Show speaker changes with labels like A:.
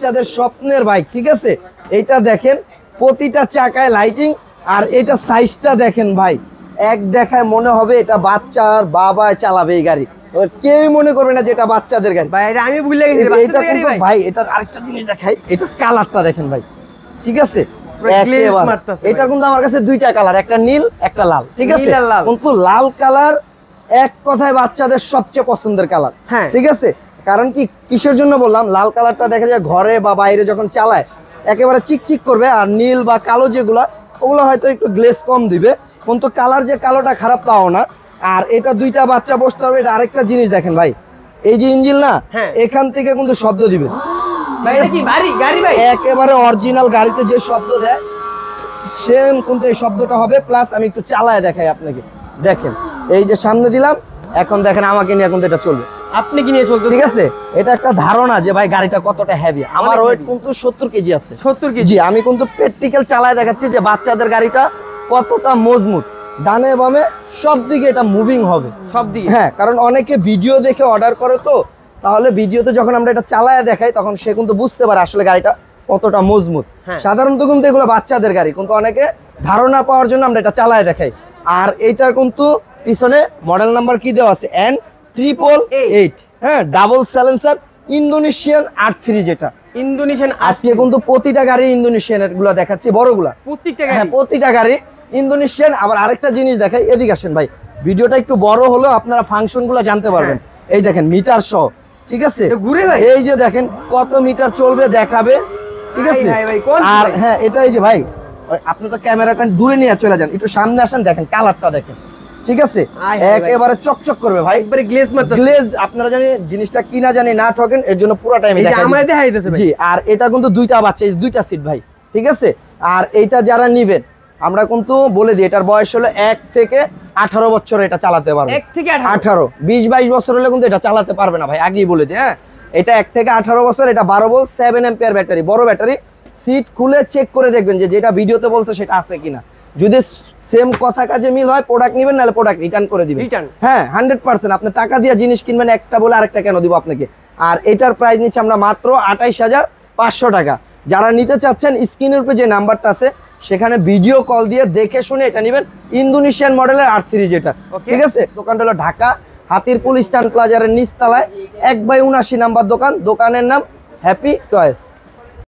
A: বাচ্চাদের স্বপ্নের বাইক, ঠিক আছে। এইটা দেখেন প্রতিটা চাকায় লাইটিং, আর এটা সাইজটা দেখেন ভাই, এক দেখায় মনে হবে এটা বাচ্চার বাবা চালাবে এই গাড়ি, কেউ মনে করবে না যে এটা বাচ্চাদের গাড়ি
B: ভাই। এটা আমি ভুলে গেছি
A: এটা কিন্তু ভাই। এটার আরেকটা জিনিস দেখাই, এটার কালারটা দেখেন ভাই, ঠিক আছে। এটা কিন্তু আমার কাছে দুইটা কালার, একটা নীল একটা লাল, ঠিক আছে। কিন্তু লাল কালার এক কথায় বাচ্চাদের সবচেয়ে পছন্দের কালার,
B: হ্যাঁ
A: ঠিক আছে। কারণ কি কিসের জন্য বললাম, লাল কালারটা দেখা যায় ঘরে বা বাইরে যখন চালায় একেবারে চিকচিক করবে, আর নীল বা কালো যেগুলা ওগুলো হয়তো একটু গ্লেজ কম দিবে, কিন্তু কালার যে কালোটা খারাপ তাও না। আর এটা দুইটা বাচ্চা বসতে হবে। এটা আরেকটা জিনিস দেখেন ভাই, এই যে ইঞ্জিন না, এখান থেকে কিন্তু শব্দ দিবে
B: ভাই। এটা কি গাড়ি ভাই?
A: একেবারে অরিজিনাল গাড়িতে যে শব্দ দেয় সেম কিন্তু এই শব্দটা হবে। প্লাস আমি একটু চালায় দেখাই আপনাকে, দেখেন এই যে সামনে দিলাম, এখন দেখেন আমাকে নিয়ে এখন এটা চলবে,
B: আপনি কি নিয়ে চলতে,
A: ঠিক আছে। এটা একটা ধারণা যে ভাই গাড়িটা কতটা হেভি। আমার ওয়েট কিন্তু 70 কেজি আছে।
B: 70 কেজি?
A: জি, আমি কিন্তু প্র্যাকটিক্যাল চালায় দেখাচ্ছি যে বাচ্চাদের গাড়িটা কতটা মজবুত, ডানে বামে সব দিকে এটা মুভিং হবে,
B: সব দিকে।
A: হ্যাঁ, কারণ অনেকে ভিডিও দেখে অর্ডার করে, তো তাহলে ভিডিওতে যখন আমরা এটা চালায় দেখাই তখন সে কিন্তু বুঝতে পারে আসলে গাড়িটা কতটা মজবুত। সাধারণত কিন্তু এগুলো বাচ্চাদের গাড়ি, কিন্তু অনেকে ধারণা পাওয়ার জন্য আমরা এটা চালায় দেখাই। আর এইটার কিন্তু পিছনে মডেল নাম্বার কি দেওয়া আছে, N888, হ্যাঁ, ডাবল সাইলেন্সার ইন্দোনেশিয়ান R3, যেটা
B: ইন্দোনেশিয়ান।
A: আজকে কিন্তু প্রতিটা গাড়ি ইন্দোনেশিয়ান গুলো দেখাচ্ছি, বড়গুলা
B: প্রত্যেকটা গাড়ি,
A: হ্যাঁ প্রতিটা গাড়ি ইন্দোনেশিয়ান। আবার আরেকটা জিনিস দেখাই, এদিকে আসেন ভাই, ভিডিওটা একটু বড় হলেও আপনারা ফাংশন গুলো জানতে পারবেন। এই দেখেন মিটার সহ, ঠিক আছে। এই যে দেখেন কত মিটার চলবে দেখাবে, ঠিক আছে। আর হ্যাঁ এটা এই যে ভাই, আপনি তো ক্যামেরাটা দূরে নিয়ে চলে যান, একটু সামনে আসেন, দেখেন কালারটা দেখেন, ঠিক আছে। একেবারে চকচক করবে ভাই,
B: একবারে গ্লেজ মারতেছে।
A: গ্লেজ আপনারা জানি জিনিসটা কি না জানি না ঠকেন, এর জন্য পুরো টাইমে দেখাই দিতেছে জি। আর এটা কিন্তু দুইটা বাচ্চা, এই দুইটা সিট ভাই, ঠিক আছে। আর এইটা যারা নিবেন আমরা কিন্তু বলে দিই, এটার বয়স হলো 1 থেকে 18 বছর এটা চালাতে পারবে।
B: 1 থেকে
A: 18, 20-22 বছর হলে কিন্তু এটা চালাতে পারবে না ভাই, আগেই বলে দিই। হ্যাঁ, এটা 1 থেকে 18 বছর। এটা 12 ভোল্ট 7 অ্যাম্পিয়ার ব্যাটারি, বড় ব্যাটারি। সিট খুলে চেক করে দেখবেন যে যেটা ভিডিওতে বলছে সেটা আছে কিনা। যদি সেম কথা কাজে মিল হয় প্রোডাক্ট নেবেন, নাহলে প্রোডাক্ট রিটার্ন করে দিবেন। হ্যাঁ 100%। আপনি টাকা দিয়ে জিনিস কিনবেন, একটা বলে আরেকটা কেন দিব আপনাকে। আর এটার প্রাইস নিচ্ছে আমরা মাত্র 28,500 টাকা। যারা নিতে চাচ্ছেন স্ক্রিনের উপরে যে নাম্বারটা আছে সেখানে ভিডিও কল দিয়ে দেখে শুনে এটা নেবেন, ইন্দোনেশিয়ান মডেলের R3 যেটা, ঠিক আছে। দোকানটা হলো ঢাকা হাতিরপুল স্ট্যান্ড প্লাজারের নিচতলায় 1/79 নাম্বার দোকান। দোকানের নাম হ্যাপি টয়েস।